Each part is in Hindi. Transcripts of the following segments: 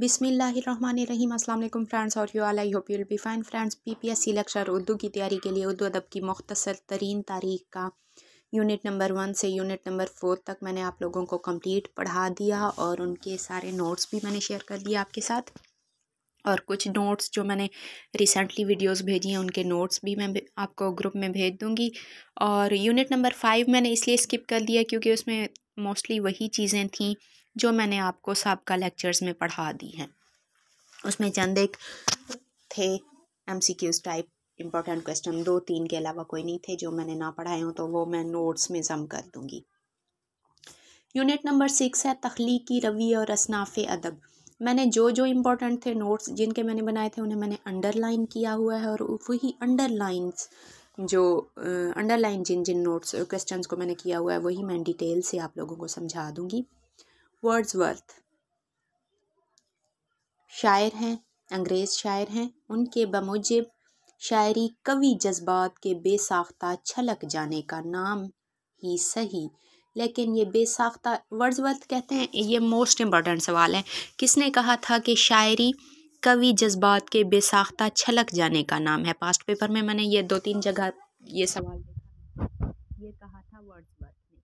बिस्मिल्लाहिर्रहमानिर्रहीम। अस्सलाम वालेकुम फ्रेंड्स और you all, I hope you will be fine friends. PPSC lecture Urdu की तैयारी के लिए उर्दू अदब की मुख्तसर तरीन तारीख का यूनिट नंबर 1 से यूनिट नंबर 4 तक मैंने आप लोगों को कंप्लीट पढ़ा दिया और उनके सारे नोट्स भी मैंने शेयर कर दिया आपके साथ। और कुछ नोट्स जो मैंने रिसेंटली वीडियोस भेजी हैं उनके नोट्स भी मैं आपको ग्रुप में भेज दूँगी। और यूनिट नंबर 5 मैंने इसलिए स्किप कर दिया क्योंकि उसमें मोस्टली वही चीज़ें थीं जो मैंने आपको साबका लेक्चर्स में पढ़ा दी हैं। उसमें चंद एक थे MCQs टाइप इम्पोर्टेंट क्वेश्चन, 2-3 के अलावा कोई नहीं थे जो मैंने ना पढ़ाए हों, तो वो मैं नोट्स में जम कर दूँगी। यूनिट नंबर 6 है तख्लीकी रवैये और असनाफ़ अदब। मैंने जो जो इम्पोर्टेंट थे नोट्स जिनके मैंने बनाए थे उन्हें मैंने अंडरलाइन किया हुआ है और वही अंडरलाइन जिन जिन नोट्स क्वेश्चंस को मैंने किया हुआ है वही मैं डिटेल से आप लोगों को समझा दूँगी। वर्ड्सवर्थ शायर हैं, अंग्रेज़ शायर हैं। उनके बमुजिब शायरी कवि जज्बात के बेसाख्ता छलक जाने का नाम ही सही, लेकिन ये बेसाख्ता वर्ड्सवर्थ कहते हैं। ये मोस्ट इम्पॉर्टेंट सवाल है, किसने कहा था कि शायरी कवि जज्बात के बेसाख्ता छलक जाने का नाम है। पास्ट पेपर में मैंने ये 2-3 जगह ये सवाल देखा, ये कहा था वर्ड्सवर्थ ने।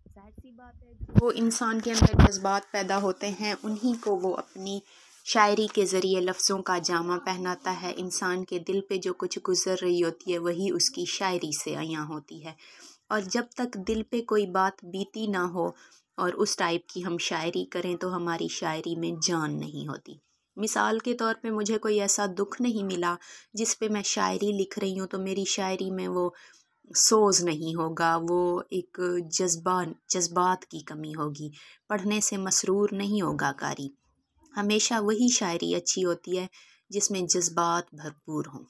जाहिर सी बात है, वो इंसान के अंदर जज्बात पैदा होते हैं उन्हीं को वो अपनी शायरी के ज़रिए लफ्ज़ों का जामा पहनाता है। इंसान के दिल पे जो कुछ गुज़र रही होती है वही उसकी शायरी से अयां होती है। और जब तक दिल पे कोई बात बीती ना हो और उस टाइप की हम शायरी करें तो हमारी शायरी में जान नहीं होती। मिसाल के तौर पे मुझे कोई ऐसा दुख नहीं मिला जिस पे मैं शायरी लिख रही हूँ तो मेरी शायरी में वो सोज़ नहीं होगा, वो एक जज्बात की कमी होगी, पढ़ने से मसरूर नहीं होगा कारी। हमेशा वही शायरी अच्छी होती है जिसमें जज्बात भरपूर हों।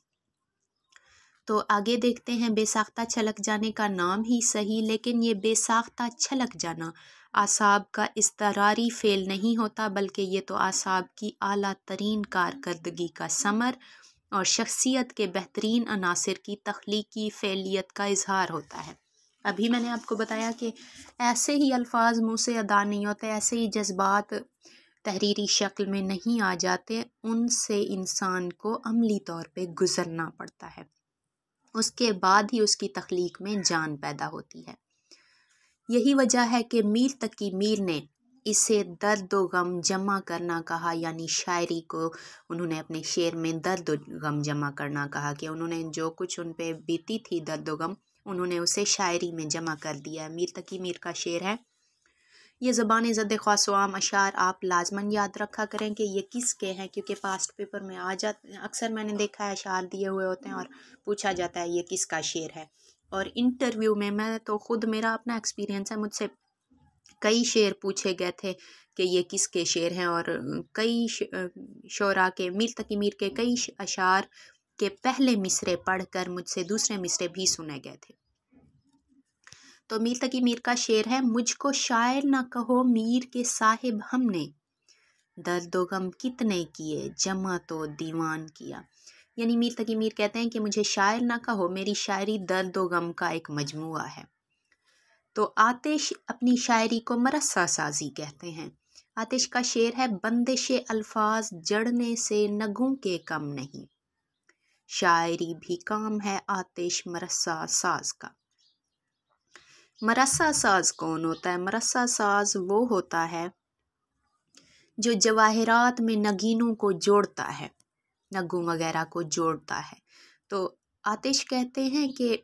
तो आगे देखते हैं, बेसाख्ता छलक जाने का नाम ही सही, लेकिन ये बेसाख्ता छलक जाना आसाब का इस्तरारी फ़ेल नहीं होता, बल्कि ये तो आसाब की आला तरीन कारकर्दगी का समर और शख्सियत के बेहतरीन अनासिर की तख्लीकी फ़ेलियत का इजहार होता है। अभी मैंने आपको बताया कि ऐसे ही अल्फाज मुँह से अदा नहीं होते, ऐसे ही जज्बात तहरीरी शक्ल में नहीं आ जाते, उनसे इंसान को अमली तौर पे गुज़रना पड़ता है, उसके बाद ही उसकी तख्लीक में जान पैदा होती है। यही वजह है कि मीर तकी मीर ने इसे दर्द व गम जमा करना कहा, यानी शायरी को उन्होंने अपने शेर में दर्द व गम जमा करना कहा कि उन्होंने जो कुछ उन पे बीती थी दर्द व गम उन्होंने उसे शायरी में जमा कर दिया है। मीर तकी मीर का शेर है। ये ज़बान ज़द ख़ास आम अशार आप लाजमन याद रखा करें कि ये किसके हैं, क्योंकि पास्ट पेपर में आ जाते अक्सर मैंने देखा है अशार दिए हुए होते हैं और पूछा जाता है ये किसका शेर है। और इंटरव्यू में मैं तो ख़ुद, मेरा अपना एक्सपीरियंस है, मुझसे कई शेर पूछे गए थे कि ये किसके शेर हैं और कई शोरा के मीर तकी मीर के कई अशार के पहले मिसरे पढ़कर मुझसे दूसरे मिसरे भी सुने गए थे। तो मीर तकी मीर का शेर है, मुझको शायर ना कहो मीर के साहिब हमने, दर्द व गम कितने किए जमा तो दीवान किया। यानी मीर तकी मीर कहते हैं कि मुझे शायर ना कहो, मेरी शायरी दर्द व गम का एक मजमुआ है। तो आतिश अपनी शायरी को मरस्सा साजी कहते हैं। आतिश का शेर है, बंदिशे अल्फाज जड़ने से नगों के कम नहीं, शायरी भी काम है आतिश मरस्सा साज का। मरस्सा साज कौन होता है? मरस्सा साज वो होता है जो जवाहिरात में नगीनों को जोड़ता है, नगों वगैरह को जोड़ता है। तो आतिश कहते हैं कि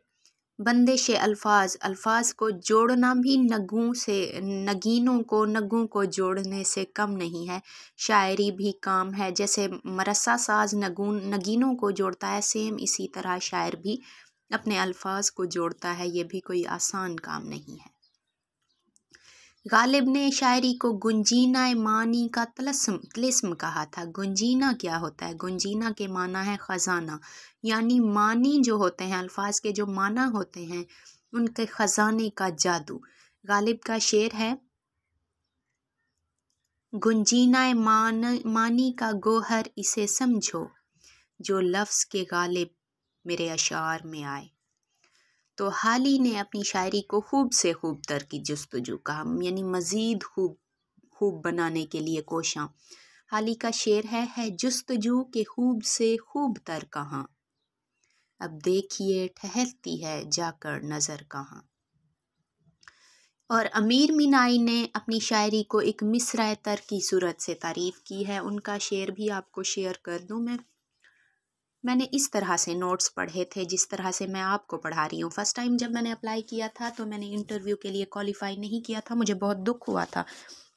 बंदिश अल्फाज को जोड़ना भी नगों को जोड़ने से कम नहीं है, शायरी भी काम है। जैसे मरस्सा साज नगीनों को जोड़ता है, सेम इसी तरह शायर भी अपने अल्फाज को जोड़ता है, ये भी कोई आसान काम नहीं है। गालिब ने शायरी को गुंजीना मानी का तिलिस्म कहा था। गुंजीना क्या होता है? गुंजीना के माना है ख़जाना, यानी मानी जो होते हैं, अल्फाज के जो माना होते हैं उनके ख़जाने का जादू। गालिब का शेर है, गुंजीना मानी का गोहर इसे समझो, जो लफ्ज़ के गालिब मेरे अशार में आए। तो हाली ने अपनी शायरी को खूब से खूब तर की जस्तजू कहा, यानी मज़ीद खूब खूब बनाने के लिए कोशां। हाली का शेर है जुस्तजू के खूब से खूब तर कहाँ, अब देखिए ठहरती है जाकर नज़र कहाँ। और अमीर मीनाई ने अपनी शायरी को एक मिसराए तर की सूरत से तारीफ़ की है। उनका शेर भी आपको शेयर कर दूँ मैंने इस तरह से नोट्स पढ़े थे जिस तरह से मैं आपको पढ़ा रही हूँ। फ़र्स्ट टाइम जब मैंने अप्लाई किया था तो मैंने इंटरव्यू के लिए क्वालिफ़ाई नहीं किया था, मुझे बहुत दुख हुआ था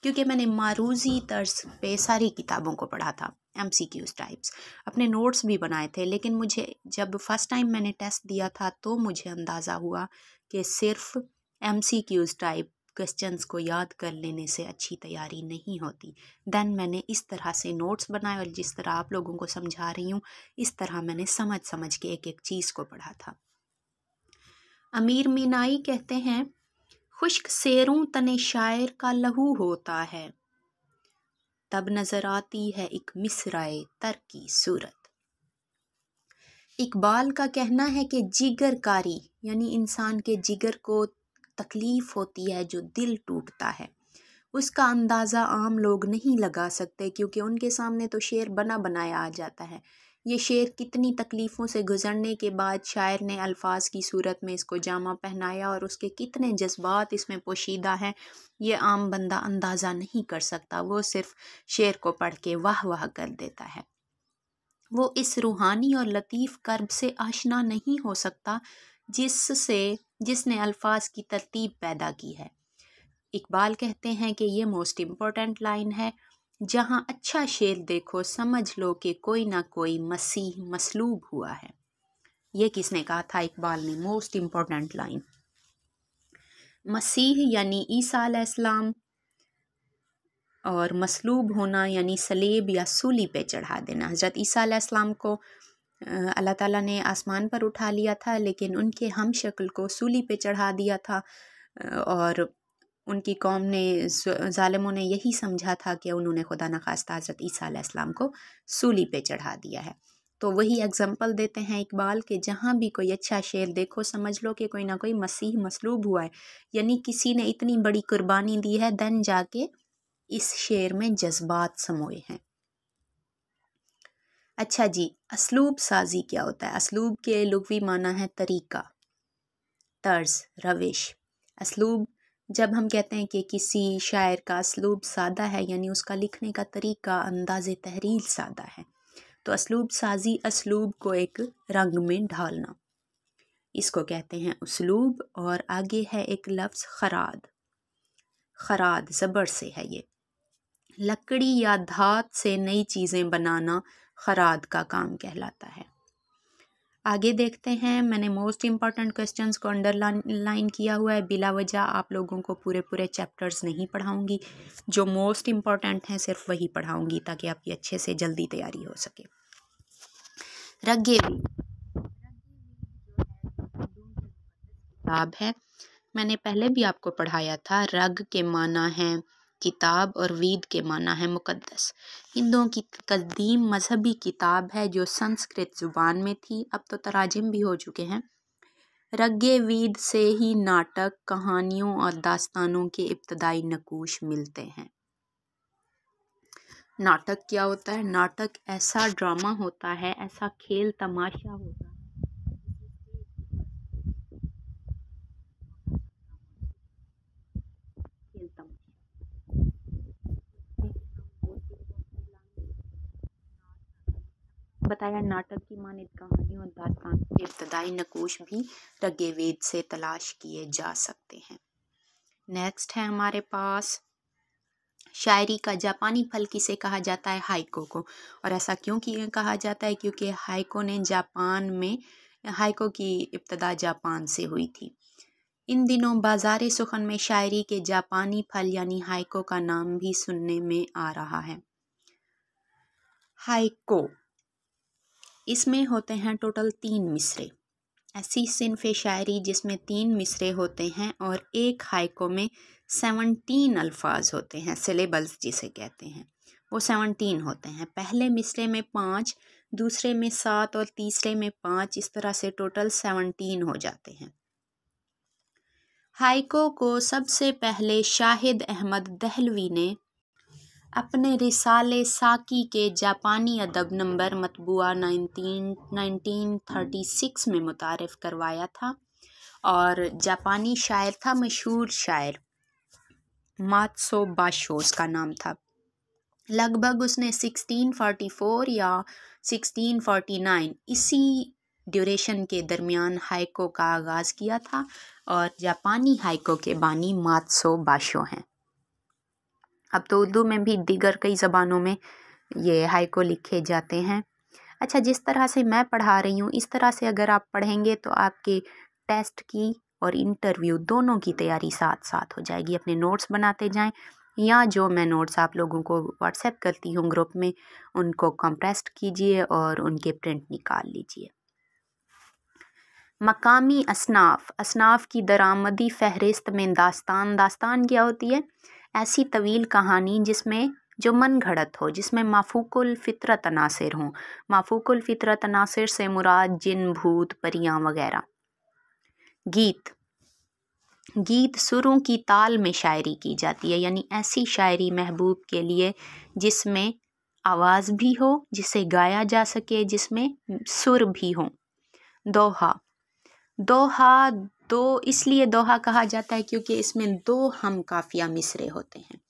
क्योंकि मैंने मारूज़ी तर्ज पे सारी किताबों को पढ़ा था, MCQs टाइप्स, अपने नोट्स भी बनाए थे। लेकिन मुझे जब फ़र्स्ट टाइम मैंने टेस्ट दिया था तो मुझे अंदाज़ा हुआ कि सिर्फ़ MCQs टाइप क्वेश्चंस को याद कर लेने से अच्छी तैयारी नहीं होती। देन मैंने इस तरह से नोट्स बनाए और जिस तरह आप लोगों को समझा रही हूँ इस तरह मैंने समझ समझ के एक एक चीज़ को पढ़ा था। अमीर मीनाई कहते हैं, खुश्क सेरों तने शायर का लहू होता है, तब नज़र आती है एक मिसराए तर की सूरत। इकबाल का कहना है कि जिगरकारी यानी इंसान के जिगर को तकलीफ़ होती है जो दिल टूटता है, उसका अंदाज़ा आम लोग नहीं लगा सकते क्योंकि उनके सामने तो शेर बना बनाया आ जाता है। ये शेर कितनी तकलीफ़ों से गुज़रने के बाद शायर ने अल्फाज की सूरत में इसको जामा पहनाया और उसके कितने जज्बात इसमें पोशीदा हैं ये आम बंदा अंदाज़ा नहीं कर सकता। वो सिर्फ़ शेर को पढ़ के वाह वाह कर देता है। वो इस रूहानी और लतीफ़ कर्ब से आशना नहीं हो सकता जिसने अल्फाज की तरतीब पैदा की है। इकबाल कहते हैं कि ये मोस्ट इम्पॉर्टेंट लाइन है, जहाँ अच्छा शेर देखो समझ लो कि कोई ना कोई मसीह मसलूब हुआ है। ये किसने कहा था? इकबाल ने। मोस्ट इम्पॉर्टेंट लाइन, मसीह यानी ईसा अलैहिस्सलाम और मसलूब होना यानी सलेब या सूली पे चढ़ा देना। हज़रत ईसा अलैहिस्सलाम को अल्लाह ताला ने आसमान पर उठा लिया था लेकिन उनके हम शक्ल को सूली पे चढ़ा दिया था और उनकी कौम ने ज़ालिमों ने यही समझा था कि उन्होंने खुदा न खास्ता हज़रत ईसा अलैहिस्सलाम को सूली पे चढ़ा दिया है। तो वही एग्जाम्पल देते हैं इकबाल के जहाँ भी कोई अच्छा शेर देखो समझ लो कि कोई ना कोई मसीह मसलूब हुआ है, यानी किसी ने इतनी बड़ी कुर्बानी दी है, देन जाके इस शेर में जज्बात समोए हैं। अच्छा जी, असलूब साजी क्या होता है? असलूब के लुग़वी माना है तरीका, तर्ज, रविश। असलूब जब हम कहते हैं कि किसी शायर का असलूब सादा है यानी उसका लिखने का तरीका अंदाज़े तहरीर सादा है, तो असलूब साजी असलूब को एक रंग में ढालना, इसको कहते हैं उसलूब। और आगे है एक लफ्ज़ खराद, खराद ज़बर से है ये, लकड़ी या धात से नई चीज़ें बनाना खराद का काम कहलाता है। आगे देखते हैं, मैंने मोस्ट इम्पॉर्टेंट क्वेश्चंस को अंडरलाइन किया हुआ है, बिला वजह आप लोगों को पूरे चैप्टर्स नहीं पढ़ाऊंगी, जो मोस्ट इम्पॉर्टेंट हैं सिर्फ वही पढ़ाऊंगी ताकि आपकी अच्छे से जल्दी तैयारी हो सके। रग्गे किताब है, मैंने पहले भी आपको पढ़ाया था। रग के माना है किताब और वीद के माना है मुकद्दस। हिंदुओं की कदीम मजहबी किताब है जो संस्कृत ज़ुबान में थी, अब तो तराजिम भी हो चुके हैं। रग्गे वीद से ही नाटक, कहानियों और दास्तानों के इब्तदाई नकूश मिलते हैं। नाटक क्या होता है? नाटक ऐसा ड्रामा होता है, ऐसा खेल तमाशा होता है बताया। नाटक की मानित कहानियों और दास्तान के इब्तदाई नकूश भी रग्गे वेद से तलाश किए जा सकते हैं। नेक्स्ट है हमारे पास शायरी का जापानी फल किसे कहा जाता है? हाइको को। और ऐसा क्यों कहा जाता है? क्योंकि हाइको ने जापान में, हाइको की इब्तदा जापान से हुई थी। इन दिनों बाज़ार सुखन में शायरी के जापानी फल यानी हाइको का नाम भी सुनने में आ रहा है। हाइको, इसमें होते हैं टोटल 3 मिसरे। ऐसी सिन्फ शायरी जिसमें 3 मिसरे होते हैं और एक हाइको में 17 अल्फाज होते हैं, सिलेबल्स जिसे कहते हैं, वो 17 होते हैं। पहले मिसरे में 5, दूसरे में 7 और तीसरे में 5, इस तरह से टोटल 17 हो जाते हैं। हाइको को सबसे पहले शाहिद अहमद दहलवी ने अपने रिसाले साकी के जापानी अदब नंबर मतबूआ 1936 में मुतारिफ़ करवाया था और जापानी शायर था, मशहूर शायर मात्सो बाशो उसका नाम था। लगभग उसने 1644 या 1649 इसी ड्यूरेशन के दरमियान हाइको का आगाज़ किया था और जापानी हाइको के बानी मात्सो बाशो हैं। अब तो उर्दू में भी दीगर कई ज़बानों में ये हाइको लिखे जाते हैं। अच्छा, जिस तरह से मैं पढ़ा रही हूँ इस तरह से अगर आप पढ़ेंगे तो आपके टेस्ट की और इंटरव्यू दोनों की तैयारी साथ साथ हो जाएगी। अपने नोट्स बनाते जाएं या जो मैं नोट्स आप लोगों को व्हाट्सएप करती हूँ ग्रुप में, उनको कंप्रेस्ड कीजिए और उनके प्रिंट निकाल लीजिए। मकामी असनाफ की दरामदी फहरिस्त में दास्तान क्या होती है? ऐसी तवील कहानी जिसमें जो मन घड़त हो, जिसमें माफूकुल फितरत अनासिर हों। माफूकुल फितरत अनासिर से मुराद जिन, भूत, परियां वगैरह। गीत सुरों की ताल में शायरी की जाती है, यानी ऐसी शायरी महबूब के लिए जिसमें आवाज़ भी हो, जिसे गाया जा सके, जिसमें सुर भी हो। दोहा इसलिए दोहा कहा जाता है क्योंकि इसमें 2 हम काफिया मिसरे होते हैं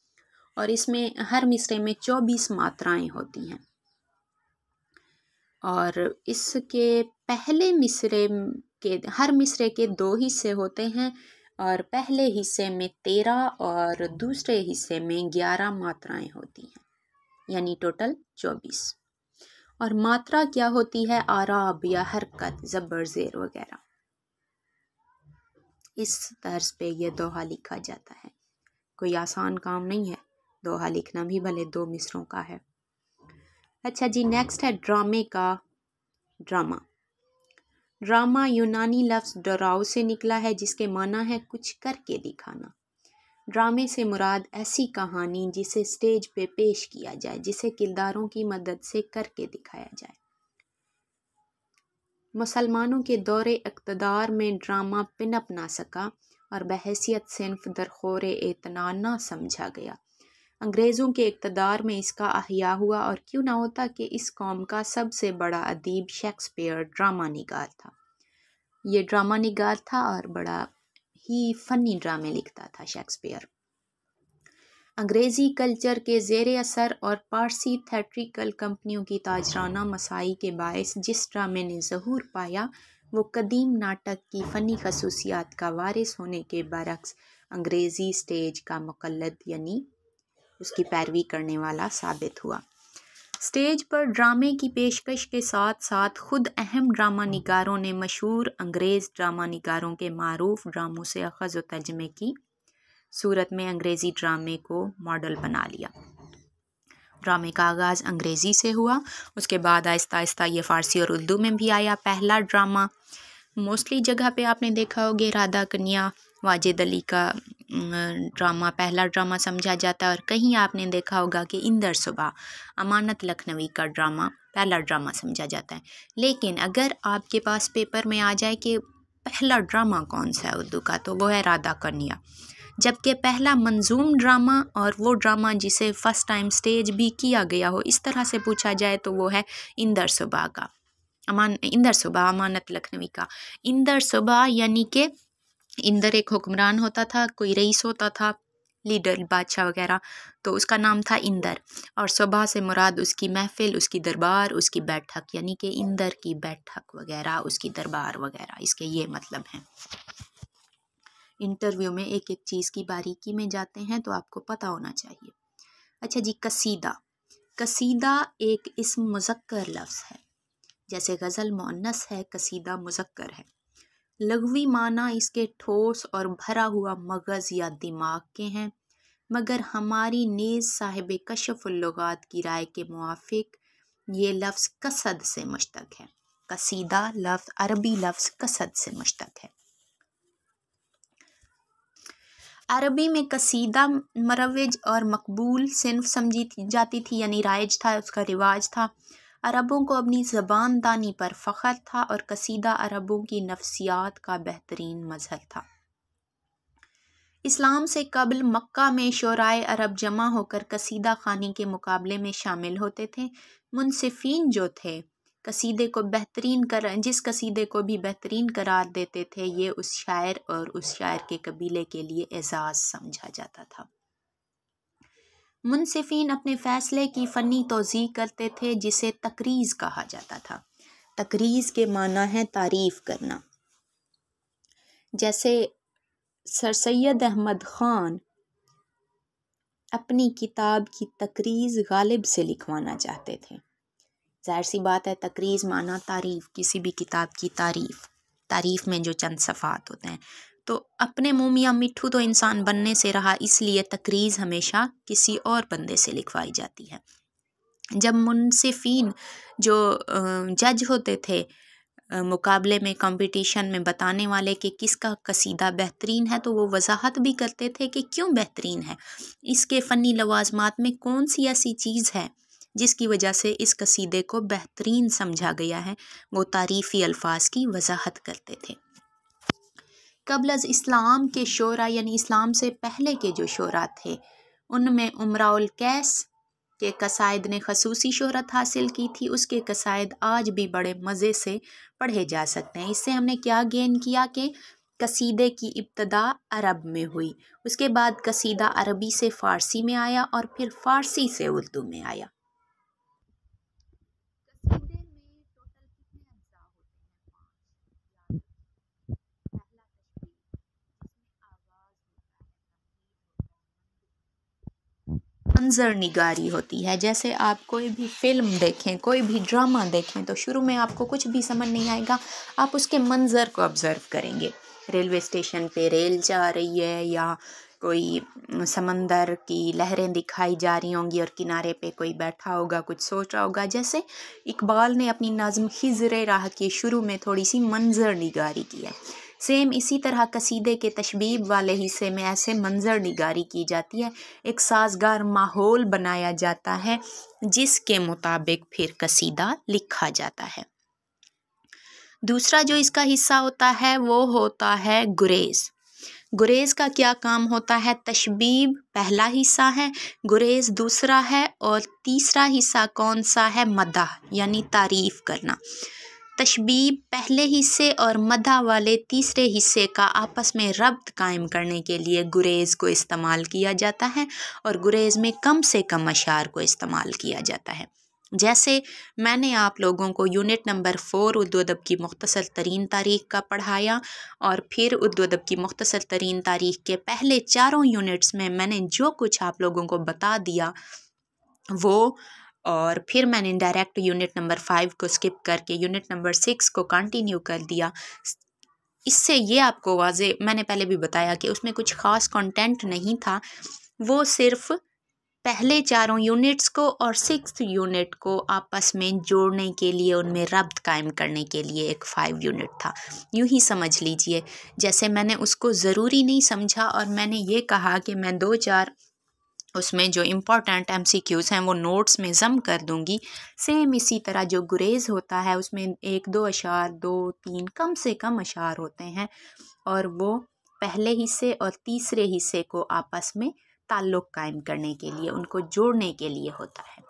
और इसमें हर मिसरे में 24 मात्राएं होती हैं और इसके पहले मिसरे के हर मिसरे के 2 हिस्से होते हैं और पहले हिस्से में 13 और दूसरे हिस्से में 11 मात्राएं होती हैं, यानी टोटल 24। और मात्रा क्या होती है? आराब या हरकत, ज़बर, ज़ेर वगैरह। इस तर्ज पे ये दोहा लिखा जाता है। कोई आसान काम नहीं है, दोहा लिखना भी भले 2 मिसरों का है। अच्छा जी, नेक्स्ट है ड्रामा यूनानी लफ्ज़ डराओ से निकला है जिसके माना है कुछ करके दिखाना। ड्रामे से मुराद ऐसी कहानी जिसे स्टेज पे पेश किया जाए, जिसे किरदारों की मदद से करके दिखाया जाए। मुसलमानों के दौरे इक़्तिदार में ड्रामा पिनप ना सका और बहैसियत सिन्फ दरख़ोरे एतना ना समझा गया। अंग्रेज़ों के इक़्तिदार में इसका अहया हुआ और क्यों ना होता कि इस कौम का सबसे बड़ा अदीब शेक्सपियर ड्रामा निगार था। ये ड्रामा निगार था और बड़ा ही फ़नी ड्रामे लिखता था शेक्सपियर। अंग्रेज़ी कल्चर के ज़ेर असर और पारसी थिएट्रिकल कंपनियों की ताजराना मसाई के बायस जिस ड्रामे ने ज़हूर पाया वो कदीम नाटक की फ़नी खसूसियात का वारिस होने के बरक्स अंग्रेज़ी स्टेज का मुक़ल्लिद यानी उसकी पैरवी करने वाला साबित हुआ। स्टेज पर ड्रामे की पेशकश के साथ साथ खुद अहम ड्रामा निगारों ने मशहूर अंग्रेज़ ड्रामा निगारों के मारूफ ड्रामों से अख़ज़ व तर्जमे की सूरत में अंग्रेज़ी ड्रामे को मॉडल बना लिया। ड्रामे का आगाज़ अंग्रेज़ी से हुआ, उसके बाद आहिस्ता आहिस्ता ये फ़ारसी और उर्दू में भी आया। पहला ड्रामा मोस्टली जगह पे आपने देखा होगा राधा कन्या वाजिद अली का ड्रामा पहला ड्रामा समझा जाता है और कहीं आपने देखा होगा कि इंदर सुबह अमानत लखनवी का ड्रामा पहला ड्रामा समझा जाता है। लेकिन अगर आपके पास पेपर में आ जाए कि पहला ड्रामा कौन सा है उर्दू का, तो वो है राधा कन्या। जबकि पहला मंजूम ड्रामा और वो ड्रामा जिसे फ़र्स्ट टाइम स्टेज भी किया गया हो, इस तरह से पूछा जाए तो वो है इंदर सुबह का इंदर सुबह अमानत लखनवी का। इंदर सुबह यानी कि इंदर एक हुक्मरान होता था, कोई रईस होता था, लीडर बादशाह वगैरह, तो उसका नाम था इंदर और सुबह से मुराद उसकी महफिल, उसकी दरबार, उसकी बैठक, यानी कि इंदर की बैठक वगैरह, उसकी दरबार वगैरह, इसके ये मतलब हैं। इंटरव्यू में एक एक चीज़ की बारीकी में जाते हैं तो आपको पता होना चाहिए। अच्छा जी, कसीदा एक इस्म मुज़क्कर लफ्ज़ है, जैसे गज़ल मुअन्नस है, कसीदा मुज़क्कर है। लग़वी माना इसके ठोस और भरा हुआ मगज़ या दिमाग के हैं, मगर हमारी नेज़ साहिब कशफ़ुल लुग़ात की राय के मुआफ़िक ये लफ्ज़ कसद से मुश्तक़ है। कसीदा लफ्ज़ अरबी लफ्ज़ कसद से मुश्तक़ है। अरबी में कसीदा मरवज और मकबूल सिन्फ समझी जाती थी, यानी राइज था, उसका रिवाज था। अरबों को अपनी ज़बान दानी पर फ़ख्र था और कसीदा अरबों की नफ्सियात का बेहतरीन मज़हर था। इस्लाम से कबल मक्का में शोराए अरब जमा होकर कसीदा ख़ानी के मुकाबले में शामिल होते थे। मुनसिफ़ीन जो थे कसीदे को जिस कसीदे को भी बेहतरीन करार देते थे, ये उस शायर और उस शायर के कबीले के लिए एजाज़ समझा जाता था। मुनसिफ़ीन अपने फ़ैसले की फ़नी तौज़ी करते थे जिसे तकरीज़ कहा जाता था। तकरीज़ के माना है तारीफ़ करना। जैसे सर सैयद अहमद ख़ान अपनी किताब की तकरीज़ गालिब से लिखवाना चाहते थे। ज़ाहिर सी बात है, तकरीज़ माना तारीफ़, किसी भी किताब की तारीफ़ में जो चंद सफ़ात होते हैं। तो अपने मुँह मियाँ मिट्ठू तो इंसान बनने से रहा, इसलिए तकरीज़ हमेशा किसी और बंदे से लिखवाई जाती है। जब मुनसिफ़ीन जो जज होते थे मुकाबले में, कंपटीशन में बताने वाले कि किसका कसीदा बेहतरीन है, तो वो वजाहत भी करते थे कि क्यों बेहतरीन है, इसके फ़नी लवाज़मात में कौन सी ऐसी चीज़ है जिसकी वजह से इस कसीदे को बेहतरीन समझा गया है। वो तारीफ़ी अल्फाज की वजाहत करते थे। क़ब्ल अज़ इस्लाम के शोरा यानी इस्लाम से पहले के जो शोरा थे, उनमें उमराउल कैस के कसायद ने खसूसी शोहरत हासिल की थी। उसके कसायद आज भी बड़े मज़े से पढ़े जा सकते हैं। इससे हमने क्या गेन किया कि कसीदे की इब्तदा अरब में हुई, उसके बाद कसीदा अरबी से फ़ारसी में आया और फिर फ़ारसी से उर्दू में आया। मंजर निगारी होती है। जैसे आप कोई भी फ़िल्म देखें, कोई भी ड्रामा देखें, तो शुरू में आपको कुछ भी समझ नहीं आएगा, आप उसके मंजर को ऑब्ज़र्व करेंगे। रेलवे स्टेशन पे रेल जा रही है या कोई समंदर की लहरें दिखाई जा रही होंगी और किनारे पे कोई बैठा होगा, कुछ सोच रहा होगा। जैसे इकबाल ने अपनी नज़्म खिज़्र राह के शुरू में थोड़ी सी मंजर निगारी की है, सेम इसी तरह कसीदे के तशबीब वाले हिस्से में ऐसे मंजर निगारी की जाती है। एक साजगार माहौल बनाया जाता है जिसके मुताबिक फिर कसीदा लिखा जाता है। दूसरा जो इसका हिस्सा होता है वो होता है गुरेज। गुरेज का क्या काम होता है? तशबीब पहला हिस्सा है, गुरेज दूसरा है, और तीसरा हिस्सा कौन सा है? मदह यानी तारीफ़ करना। तशबीब पहले हिस्से और मदह वाले तीसरे हिस्से का आपस में रब्त कायम करने के लिए गुरेज को इस्तेमाल किया जाता है, और गुरेज में कम से कम अशार को इस्तेमाल किया जाता है। जैसे मैंने आप लोगों को यूनिट नंबर 4 उर्दू अदब की मुख्तसर तरीन तारीख़ का पढ़ाया, और फिर उर्दू अदब की मुख्तसर तरीन तारीख़ के पहले 4 यूनिट्स में मैंने जो कुछ आप लोगों को बता दिया वो, और फिर मैंने डायरेक्ट यूनिट नंबर 5 को स्किप करके यूनिट नंबर 6 को कंटिन्यू कर दिया। इससे ये आपको वाज़े, मैंने पहले भी बताया कि उसमें कुछ ख़ास कंटेंट नहीं था, वो सिर्फ़ पहले 4 यूनिट्स को और 6th यूनिट को आपस में जोड़ने के लिए, उनमें रब्त कायम करने के लिए एक 5 यूनिट था। यूँ ही समझ लीजिए, जैसे मैंने उसको ज़रूरी नहीं समझा और मैंने ये कहा कि मैं 2-4 उसमें जो इम्पोर्टेंट MCQs हैं वो नोट्स में ज़म कर दूंगी। सेम इसी तरह जो गुरेज़ होता है उसमें 1-2 अशार, 2-3 कम से कम अशार होते हैं, और वो पहले हिस्से और तीसरे हिस्से को आपस में ताल्लुक़ कायम करने के लिए, उनको जोड़ने के लिए होता है।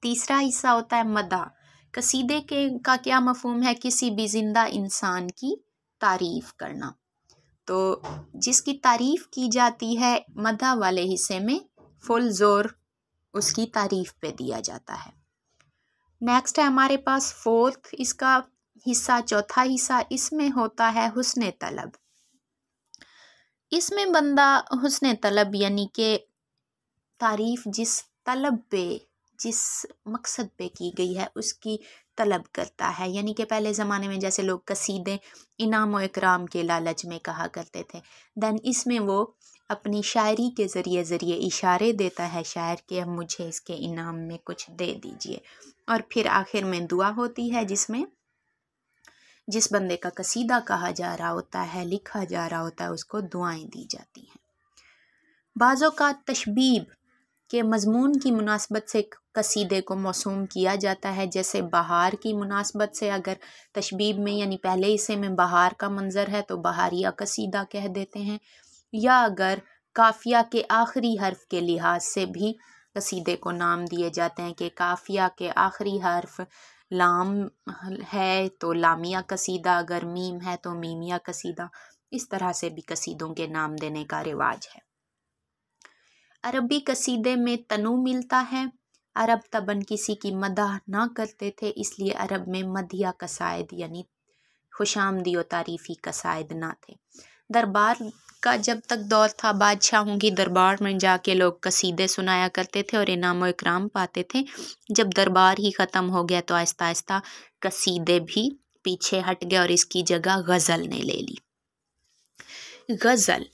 तीसरा हिस्सा होता है मदह। कसीदे का क्या मफ़हूम है? किसी भी ज़िंदा इंसान की तारीफ़ करना। तो जिसकी तारीफ़ की जाती है मदह वाले हिस्से में फुल ज़ोर उसकी तारीफ़ पे दिया जाता है। नेक्स्ट है हमारे पास 4th इसका हिस्सा, चौथा हिस्सा, इसमें होता है हुस्न तलब। इसमें बंदा हुस्न तलब यानी कि तारीफ़ जिस तलब पे, जिस मकसद पे की गई है उसकी तलब करता है। यानी कि पहले ज़माने में जैसे लोग कसीदे इनाम व इकराम के लालच में कहा करते थे, देन इसमें वो अपनी शायरी के ज़रिए इशारे देता है शायर के अब मुझे इसके इनाम में कुछ दे दीजिए, और फिर आखिर में दुआ होती है जिसमें जिस बंदे का कसीदा कहा जा रहा होता है, लिखा जा रहा होता है, उसको दुआएं दी जाती हैं। बाज़ों का तशबीब के मज़मून की मुनासबत से कसीदे को मौसूम किया जाता है। जैसे बहार की मुनासबत से अगर तशबीब में यानी पहले हिस्से में बहार का मंज़र है तो बहारिया कसीदा कह देते हैं। या अगर काफिया के आखिरी हर्फ के लिहाज से भी कसीदे को नाम दिए जाते हैं कि काफिया के आखिरी हर्फ लाम है तो लामिया कसीदा, अगर मीम है तो मीमिया कसीदा। इस तरह से भी कसीदों के नाम देने का रिवाज है। अरबी कसीदे में तनु मिलता है। अरब तबन किसी की मदह ना करते थे, इसलिए अरब में मदिया कसायद यानी खुशामदी और तारीफ़ी कसायद ना थे। दरबार का जब तक दौर था, बादशाहों की दरबार में जाके लोग कसीदे सुनाया करते थे और इनाम व इकराम पाते थे। जब दरबार ही ख़त्म हो गया तो आहिस्ता आहिस्ता कसीदे भी पीछे हट गए और इसकी जगह गज़ल ने ले ली। गज़ल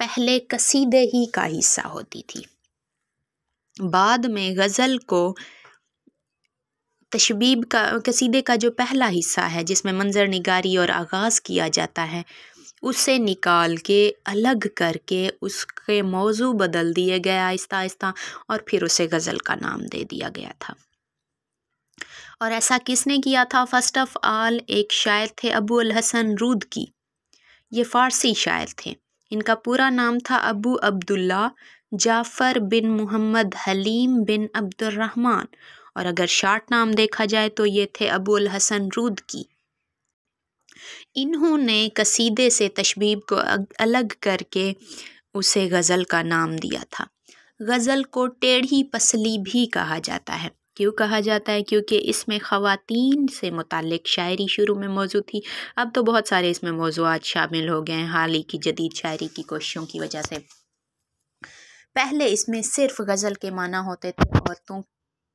पहले कसीदे ही का हिस्सा होती थी, बाद में गज़ल को तशबीब का कसीदे का जो पहला हिस्सा है जिसमें मंजर निगारी और आगाज़ किया जाता है, उसे निकाल के अलग करके उसके मौजू बदल दिए गए आहिस्ता आहिस्ता और फिर उसे गज़ल का नाम दे दिया गया था। और ऐसा किसने किया था? फर्स्ट ऑफ ऑल एक शायर थे अबू अल हसन रूदकी। ये फ़ारसी शायर थे। इनका पूरा नाम था अबू अब्दुल्ला जाफ़र बिन मोहम्मद हलीम बिन अब्दुर्रहमान, और अगर शार्ट नाम देखा जाए तो ये थे अबू अल हसन रूदकी। इन्होंने कसीदे से तशबीब को अलग करके उसे गज़ल का नाम दिया था। गज़ल को टेढ़ी पसली भी कहा जाता है। क्यों कहा जाता है? क्योंकि इसमें ख़वातीन से मुताल्लिक़ शायरी शुरू में मौजूद थी। अब तो बहुत सारे इसमें मौज़ूआत शामिल हो गए हैं हाल ही की जदीद शायरी की कोशिशों की वजह से। पहले इसमें सिर्फ़ गज़ल के माना होते थे औरतों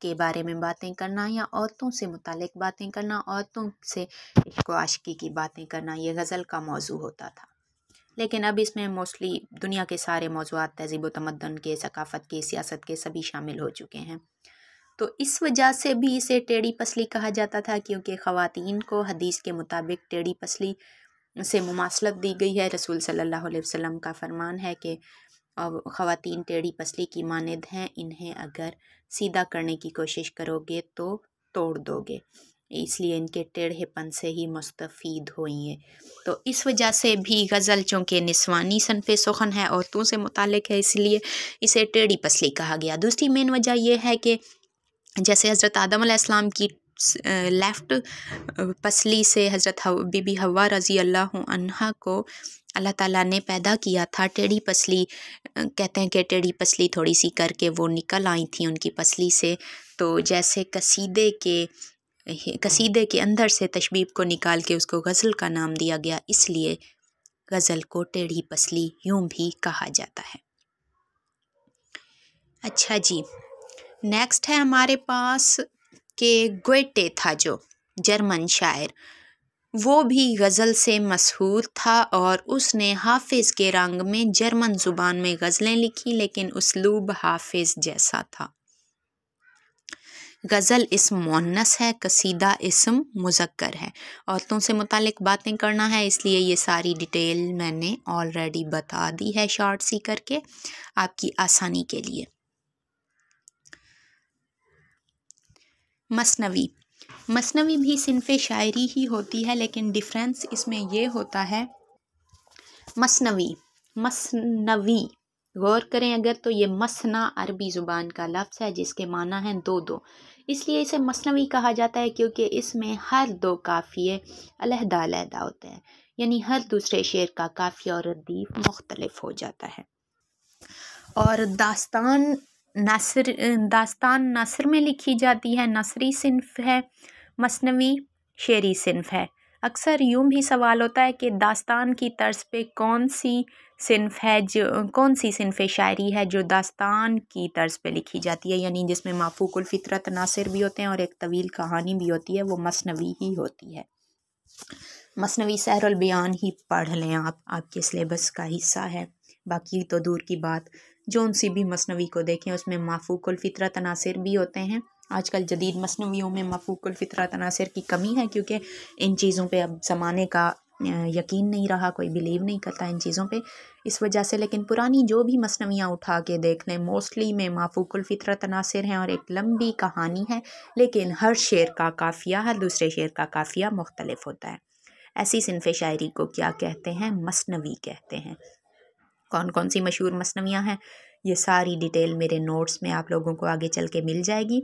के बारे में बातें करना या औरतों से मुताल्लिक़ बातें करना, औरतों से इश्क व आशिकी की बातें करना, ये गज़ल का मौजू होता था। लेकिन अब इसमें मोस्टली दुनिया के सारे मौज़ूआत तहज़ीब व तमद्दुन के, सकाफ़त के, सियासत के सभी शामिल हो चुके हैं। तो इस वजह से भी इसे टेढ़ी पसली कहा जाता था, क्योंकि ख़वातीन को हदीस के मुताबिक टेढ़ी पसली से मुमासलत दी गई है। रसूल सल्लल्लाहु अलैहि वसल्लम का फरमान है कि ख़वातीन टेढ़ी पसली की मानद हैं, इन्हें अगर सीधा करने की कोशिश करोगे तो तोड़ दोगे, इसलिए इनके टेढ़ेपन से ही मुस्तफ़ीद होइए। तो इस वजह से भी गज़ल चूँकि निस्वानी सनफ़े सुख़न है, औरतों से मुताल्लिक़ है, इसलिए इसे टेढ़ी पसली कहा गया। दूसरी मेन वजह यह है कि जैसे हज़रत आदम अलैहिस्सलाम की लेफ़्ट पसली से हज़रत बीबी हव्वा रज़ी अल्लाह अन्हा को अल्लाह ताला ने पैदा किया था, टेढ़ी पसली कहते हैं कि टेढ़ी पसली थोड़ी सी करके वो निकल आई थी उनकी पसली से। तो जैसे कसीदे के अंदर से तशबीब को निकाल के उसको गज़ल का नाम दिया गया, इसलिए गज़ल को टेढ़ी पसली यूँ भी कहा जाता है। अच्छा जी, नेक्स्ट है हमारे पास कि गोएटे था जो जर्मन शायर, वो भी गज़ल से मशहूर था और उसने हाफिज़ के रंग में जर्मन ज़ुबान में गज़लें लिखी, लेकिन उसलूब हाफिज़ जैसा था। गज़ल इस्म मुअन्नस है, कसीदा इस्म मुज़क्कर है। औरतों से मुतालिक बातें करना है, इसलिए ये सारी डिटेल मैंने ऑलरेडी बता दी है शॉर्ट सी करके आपकी आसानी के लिए। मसनवी, मसनवी भी सिनफ़े शायरी ही होती है, लेकिन डिफरेंस इसमें ये होता है मसनवी गौर करें अगर तो ये मसना अरबी ज़ुबान का लफ्ज़ है जिसके माना है दो दो, इसलिए इसे मसनवी कहा जाता है क्योंकि इसमें हर दो काफ़िए अलहदा अलहदा होते हैं, यानी हर दूसरे शेर का काफ़िया और रदीफ़ मुख्तलिफ हो जाता है। और दास्तान नसर में लिखी जाती है, नसरी सिन्फ़ है, मसनवी शेरी सिन्फ़ है। अक्सर यूँ भी सवाल होता है कि दास्तान की तर्ज पे कौन सी सिन्फ़ शायरी है जो दास्तान की तर्ज पे लिखी जाती है, यानी जिसमें माफूकुल फ़ितरत नासिर भी होते हैं और एक तवील कहानी भी होती है, वो मसनवी ही होती है। मसनवी सहरुल बयान ही पढ़ लें आप, आपके सिलेबस का हिस्सा है। बाकी तो दूर की बात, जौन सी भी मसनवी को देखें उसमें माफूकुल फ़ितरत नासिर भी होते हैं। आजकल जदीद मसनवियों में माफूकुल फ़ितरत नासिर की कमी है, क्योंकि इन चीज़ों पे अब ज़माने का यकीन नहीं रहा, कोई बिलीव नहीं करता इन चीज़ों पे, इस वजह से। लेकिन पुरानी जो भी मसनवियाँ उठा के देख लें, मोस्टली में माफूकुल फ़ितरत नासिर हैं और एक लंबी कहानी है, लेकिन हर शेर का काफ़िया, हर दूसरे शेर का काफ़िया मुख्तलिफ होता है। ऐसी सिन्फ़े शायरी को क्या कहते हैं? मसनवी कहते हैं। कौन कौन सी मशहूर मसनवियाँ हैं, ये सारी डिटेल मेरे नोट्स में आप लोगों को आगे चल के मिल जाएगी।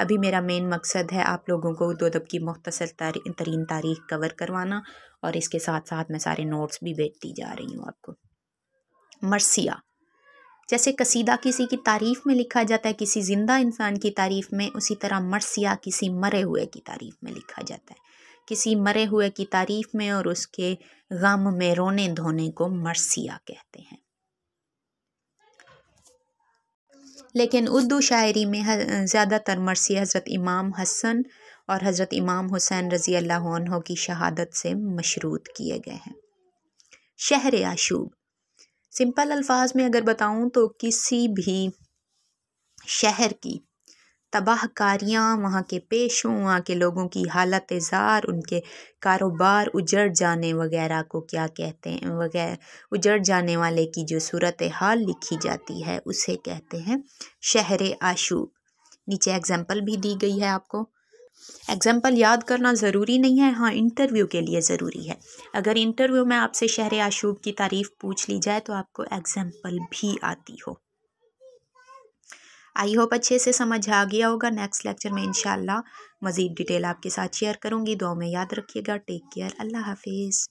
अभी मेरा मेन मकसद है आप लोगों को उर्दू अदब की मुख्तसर तरीन तारीख कवर करवाना, और इसके साथ साथ मैं सारे नोट्स भी भेजती जा रही हूँ आपको। मरसिया, जैसे कसीदा किसी की तारीफ़ में लिखा जाता है, किसी ज़िंदा इंसान की तारीफ़ में, उसी तरह मरसिया किसी मरे हुए की तारीफ़ में लिखा जाता है। किसी मरे हुए की तारीफ़ में और उसके गम में रोने धोने को मरसिया कहते हैं। लेकिन उर्दू शायरी में ज़्यादातर मरसिया हज़रत इमाम हसन और हज़रत इमाम हुसैन रज़ी अल्लाह अन्हु की शहादत से मशरूत किए गए हैं। शहर आशूब, सिंपल अल्फाज में अगर बताऊं तो किसी भी शहर की तबाहकारियाँ, वहाँ के पेशों, वहाँ के लोगों की हालत ज़ार, उनके कारोबार उजड़ जाने वगैरह को क्या कहते हैं, वगैरह उजड़ जाने वाले की जो सूरत हाल लिखी जाती है उसे कहते हैं शहर आशूब। नीचे एग्जाम्पल भी दी गई है आपको। एग्जाम्पल याद करना ज़रूरी नहीं है, हाँ इंटरव्यू के लिए ज़रूरी है। अगर इंटरव्यू में आपसे शहर आशूब की तारीफ़ पूछ ली जाए तो आपको एग्जाम्पल भी आती हो। आई होप अच्छे से समझ आ गया होगा। नेक्स्ट लेक्चर में इंशाल्लाह मज़ीद डिटेल आपके साथ शेयर करूँगी। दुआ में याद रखिएगा। Take care. अल्लाह हाफिज़।